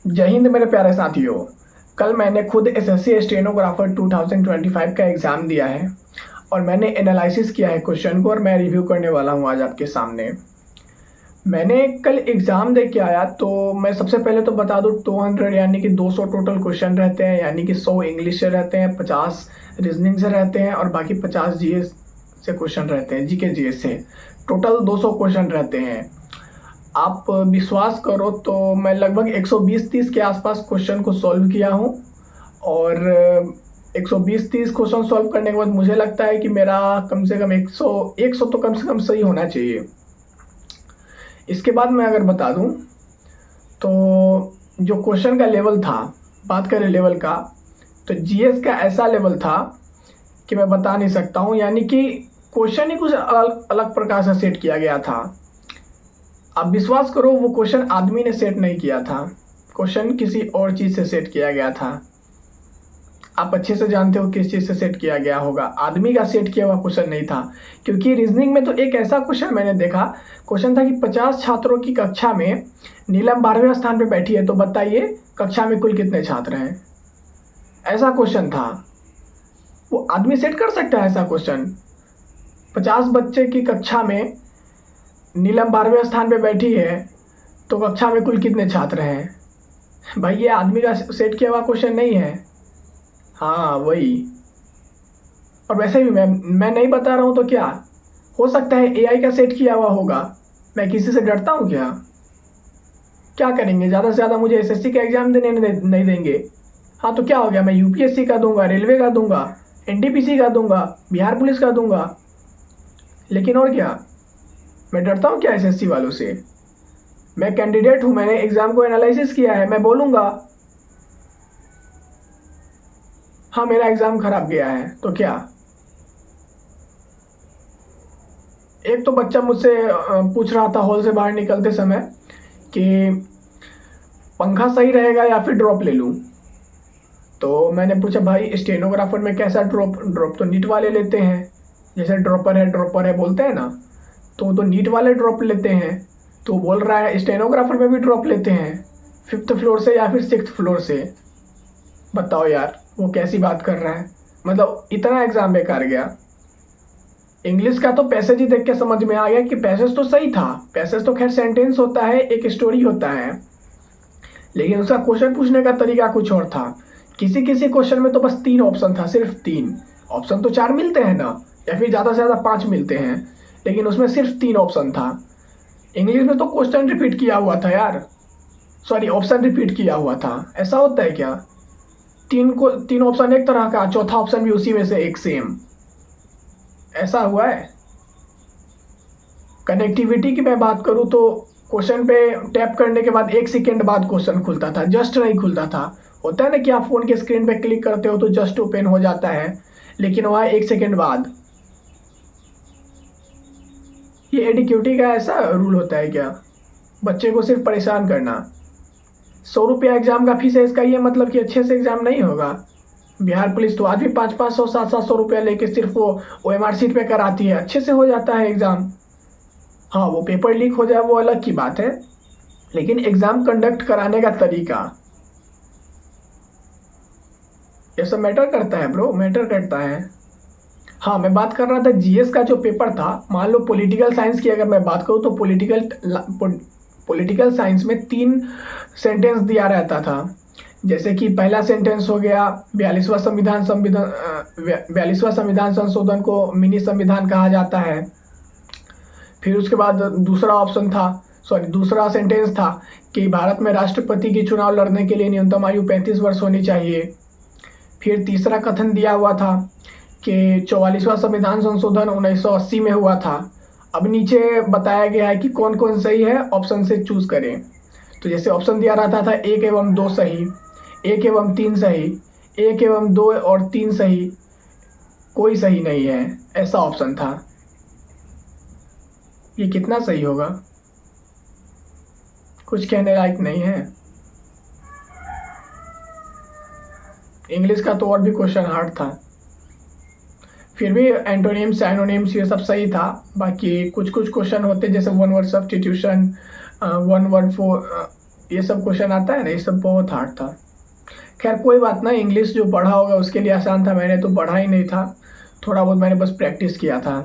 जय हिंद मेरे प्यारे साथियों। कल मैंने खुद एसएससी स्टेनोग्राफर 2025 का एग्ज़ाम दिया है और मैंने एनालिसिस किया है क्वेश्चन को और मैं रिव्यू करने वाला हूँ आज आपके सामने। मैंने कल एग्ज़ाम दे के आया तो मैं सबसे पहले तो बता दूँ 200 यानी कि 200 टोटल क्वेश्चन रहते हैं, यानी कि 100 इंग्लिश से रहते हैं, 50 रीजनिंग से रहते हैं और बाकी 50 जीएस से क्वेश्चन रहते हैं, जीके जीएस से। टोटल 200 क्वेश्चन रहते हैं। आप विश्वास करो तो मैं लगभग 120-30 के आसपास क्वेश्चन को सॉल्व किया हूँ और 120-30 क्वेश्चन सॉल्व करने के बाद मुझे लगता है कि मेरा कम से कम 100 तो कम से कम सही होना चाहिए। इसके बाद मैं अगर बता दूं तो जो क्वेश्चन का लेवल था, बात करें लेवल का, तो जीएस का ऐसा लेवल था कि मैं बता नहीं सकता हूँ, यानी कि क्वेश्चन ही कुछ अलग अलग प्रकार से सेट किया गया था। आप विश्वास करो वो क्वेश्चन आदमी ने सेट नहीं किया था, क्वेश्चन किसी और चीज़ से सेट किया गया था। आप अच्छे से जानते हो किस चीज़ से सेट किया गया होगा, आदमी का सेट किया हुआ क्वेश्चन नहीं था। क्योंकि रीजनिंग में तो एक ऐसा क्वेश्चन मैंने देखा, क्वेश्चन था कि 50 छात्रों की कक्षा में नीलम 12वें स्थान पे बैठी है, तो बताइए कक्षा में कुल कितने छात्र हैं। ऐसा क्वेश्चन था। वो आदमी सेट कर सकता है ऐसा क्वेश्चन? 50 बच्चे की कक्षा में नीलम 12वें स्थान पे बैठी है, तो कक्षा में कुल कितने छात्र हैं। भाई ये आदमी का सेट किया हुआ क्वेश्चन नहीं है। हाँ वही। और वैसे भी मैं नहीं बता रहा हूँ तो क्या हो सकता है एआई का सेट किया हुआ होगा। मैं किसी से डरता हूँ क्या? क्या करेंगे, ज़्यादा से ज़्यादा मुझे एसएससी का एग्ज़ाम देने नहीं देंगे। हाँ तो क्या हो गया, मैं यूपीएससी का दूंगा, रेलवे का दूंगा, एनटीपीसी का दूंगा, बिहार पुलिस का दूंगा। लेकिन और क्या, मैं डरता हूँ क्या एसएससी वालों से? मैं कैंडिडेट हूँ, मैंने एग्ज़ाम को एनालिसिस किया है, मैं बोलूँगा। हाँ मेरा एग्ज़ाम खराब गया है तो क्या? एक तो बच्चा मुझसे पूछ रहा था हॉल से बाहर निकलते समय कि पंखा सही रहेगा या फिर ड्रॉप ले लूँ। तो मैंने पूछा भाई स्टेनोग्राफर में कैसा ड्रॉप? ड्रॉप तो नीट वाले लेते हैं, जैसे ड्रॉपर है बोलते हैं ना, तो नीट वाले ड्रॉप लेते हैं। तो बोल रहा है स्टेनोग्राफर में भी ड्रॉप लेते हैं, 5th फ्लोर से या फिर 6th फ्लोर से। बताओ यार वो कैसी बात कर रहा है, मतलब इतना एग्ज़ाम बेकार गया। इंग्लिश का तो पैसेज ही देख के समझ में आ गया कि पैसेज तो सही था। पैसेज तो खैर सेंटेंस होता है, एक स्टोरी होता है, लेकिन उसका क्वेश्चन पूछने का तरीका कुछ और था। किसी किसी क्वेश्चन में तो बस 3 ऑप्शन था, सिर्फ 3 ऑप्शन। तो 4 मिलते हैं ना, या फिर ज़्यादा से ज़्यादा 5 मिलते हैं, लेकिन उसमें सिर्फ 3 ऑप्शन था। इंग्लिश में तो क्वेश्चन रिपीट किया हुआ था यार, सॉरी ऑप्शन रिपीट किया हुआ था। ऐसा होता है क्या? 3 ऑप्शन एक तरह का, चौथा ऑप्शन भी उसी में से एक सेम, ऐसा हुआ है। कनेक्टिविटी की मैं बात करूँ तो क्वेश्चन पे टैप करने के बाद 1 सेकेंड बाद क्वेश्चन खुलता था, जस्ट नहीं खुलता था। होता है ना कि आप फ़ोन के स्क्रीन पे क्लिक करते हो तो जस्ट ओपन हो जाता है, लेकिन वहाँ 1 सेकेंड बाद। ये एडिक्यूटी का ऐसा रूल होता है क्या? बच्चे को सिर्फ परेशान करना। 100 रुपया एग्ज़ाम का फीस है, इसका ये मतलब कि अच्छे से एग्ज़ाम नहीं होगा। बिहार पुलिस तो आज भी 500-500 700 रुपया लेके सिर्फ वो OMR शीट पे कराती है, अच्छे से हो जाता है एग्ज़ाम। हाँ वो पेपर लीक हो जाए वो अलग की बात है, लेकिन एग्ज़ाम कंडक्ट कराने का तरीका, ये सब मैटर करता है ब्रो, मैटर करता है। हाँ मैं बात कर रहा था जीएस का जो पेपर था। मान लो पॉलिटिकल साइंस की अगर मैं बात करूँ तो पॉलिटिकल साइंस में 3 सेंटेंस दिया रहता था। जैसे कि पहला सेंटेंस हो गया 42वां संविधान संशोधन को मिनी संविधान कहा जाता है। फिर उसके बाद दूसरा सेंटेंस था कि भारत में राष्ट्रपति की चुनाव लड़ने के लिए न्यूनतम आयु 35 वर्ष होनी चाहिए। फिर तीसरा कथन दिया हुआ था कि 44वां संविधान संशोधन 1980 में हुआ था। अब नीचे बताया गया है कि कौन कौन सही है, ऑप्शन से चूज करें। तो जैसे ऑप्शन दिया रहता था 1 एवं 2 सही, 1 एवं 3 सही, 1 एवं 2 और 3 सही, कोई सही नहीं है, ऐसा ऑप्शन था। ये कितना सही होगा? कुछ कहने लायक नहीं है। इंग्लिश का तो और भी क्वेश्चन हार्ड था, फिर भी एंटोनिम्स साइनोनिम्स ये सब सही था। बाकी कुछ कुछ क्वेश्चन होते जैसे one word substitution, one word ये सब क्वेश्चन आता है ना, ये सब बहुत हार्ड था। खैर कोई बात ना, इंग्लिश जो पढ़ा होगा उसके लिए आसान था, मैंने तो पढ़ा ही नहीं था, थोड़ा बहुत मैंने बस प्रैक्टिस किया था।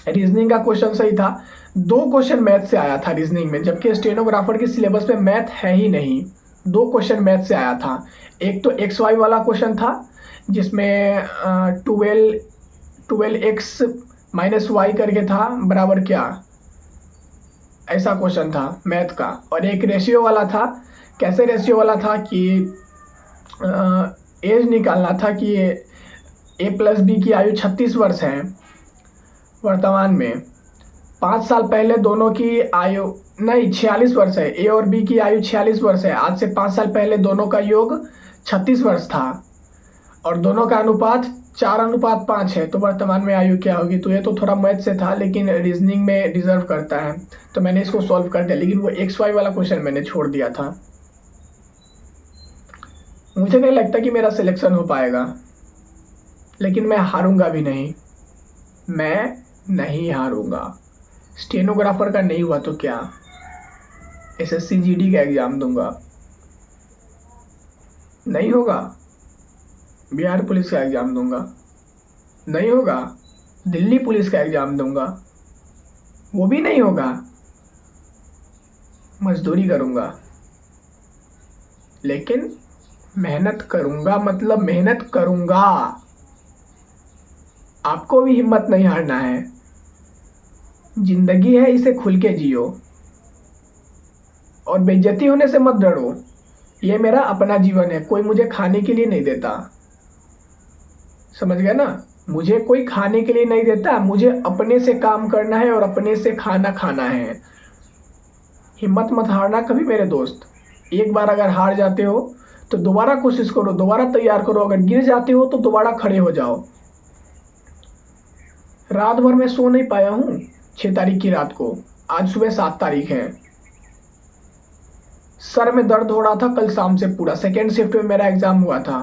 रीजनिंग का क्वेश्चन सही था, 2 क्वेश्चन मैथ से आया था रीजनिंग में, जबकि स्टेनोग्राफर के सिलेबस में मैथ है ही नहीं। 2 क्वेश्चन मैथ से आया था। एक तो एक्स वाई वाला क्वेश्चन था जिसमें 12x माइनस वाई करके था बराबर क्या, ऐसा क्वेश्चन था मैथ का। और एक रेशियो वाला था। कैसे रेशियो वाला था कि एज निकालना था कि ए प्लस बी की आयु 36 वर्ष है वर्तमान में। 5 साल पहले दोनों की आयु नहीं 46 वर्ष है, ए और बी की आयु 46 वर्ष है। आज से 5 साल पहले दोनों का योग 36 वर्ष था और दोनों का अनुपात 4:5 है, तो वर्तमान में आयु क्या होगी। तो ये तो थोड़ा मैथ से था लेकिन रीजनिंग में डिजर्व करता है, तो मैंने इसको सॉल्व कर दिया। लेकिन वो एक्स वाई वाला क्वेश्चन मैंने छोड़ दिया था। मुझे नहीं लगता कि मेरा सिलेक्शन हो पाएगा, लेकिन मैं हारूंगा भी नहीं, मैं नहीं हारूंगा। स्टेनोग्राफर का नहीं हुआ तो क्या, एसएससी जीडी का एग्जाम दूंगा। नहीं होगा, बिहार पुलिस का एग्जाम दूंगा। नहीं होगा, दिल्ली पुलिस का एग्जाम दूंगा। वो भी नहीं होगा, मजदूरी करूंगा, लेकिन मेहनत करूंगा, मतलब मेहनत करूंगा। आपको भी हिम्मत नहीं हारना है। जिंदगी है, इसे खुल के जियो और बेइज्जती होने से मत डरो। ये मेरा अपना जीवन है, कोई मुझे खाने के लिए नहीं देता, समझ गया ना। मुझे कोई खाने के लिए नहीं देता, मुझे अपने से काम करना है और अपने से खाना खाना है। हिम्मत मत हारना कभी मेरे दोस्त। एक बार अगर हार जाते हो तो दोबारा कोशिश करो, दोबारा तैयार करो। अगर गिर जाते हो तो दोबारा खड़े हो जाओ। रात भर मैं सो नहीं पाया हूँ 6 तारीख की रात को, आज सुबह 7 तारीख है। सर में दर्द हो रहा था कल शाम से पूरा। सेकेंड शिफ्ट में मेरा एग्जाम हुआ था।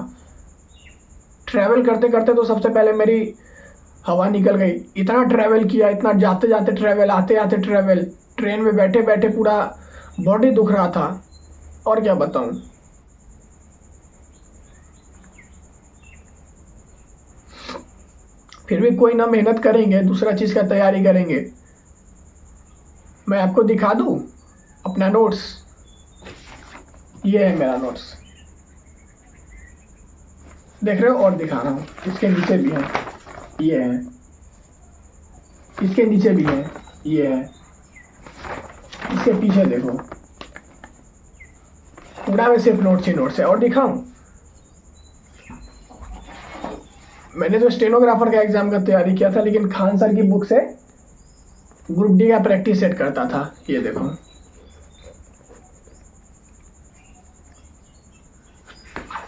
ट्रैवल करते करते तो सबसे पहले मेरी हवा निकल गई। इतना ट्रैवल किया, इतना जाते जाते ट्रैवल, आते आते ट्रैवल, ट्रेन में बैठे बैठे पूरा बॉडी दुख रहा था। और क्या बताऊं। फिर भी कोई ना, मेहनत करेंगे, दूसरा चीज का तैयारी करेंगे। मैं आपको दिखा दूं अपना नोट्स। ये है मेरा नोट्स, देख रहे हो। और दिखा रहा हूँ, इसके नीचे भी है, ये है, इसके नीचे भी है, ये है, इसके पीछे देखो, पूरा में सिर्फ नोट्स ही नोट्स है। और दिखाऊं, मैंने तो स्टेनोग्राफर का एग्जाम का तैयारी किया था, लेकिन खान सर की बुक से ग्रुप डी का प्रैक्टिस सेट करता था। ये देखो,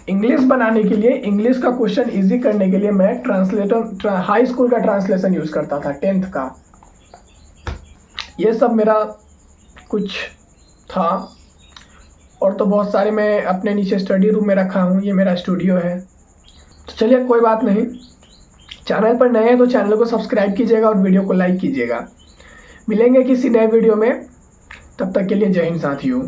इंग्लिश बनाने के लिए, इंग्लिश का क्वेश्चन इजी करने के लिए मैं ट्रांसलेटर, हाई स्कूल का ट्रांसलेशन यूज करता था, 10th का। ये सब मेरा कुछ था। और तो बहुत सारे मैं अपने नीचे स्टडी रूम में रखा हूँ। ये मेरा स्टूडियो है। तो चलिए कोई बात नहीं, चैनल पर नए हैं तो चैनल को सब्सक्राइब कीजिएगा और वीडियो को लाइक कीजिएगा। मिलेंगे किसी नए वीडियो में, तब तक के लिए जय हिंद साथियों।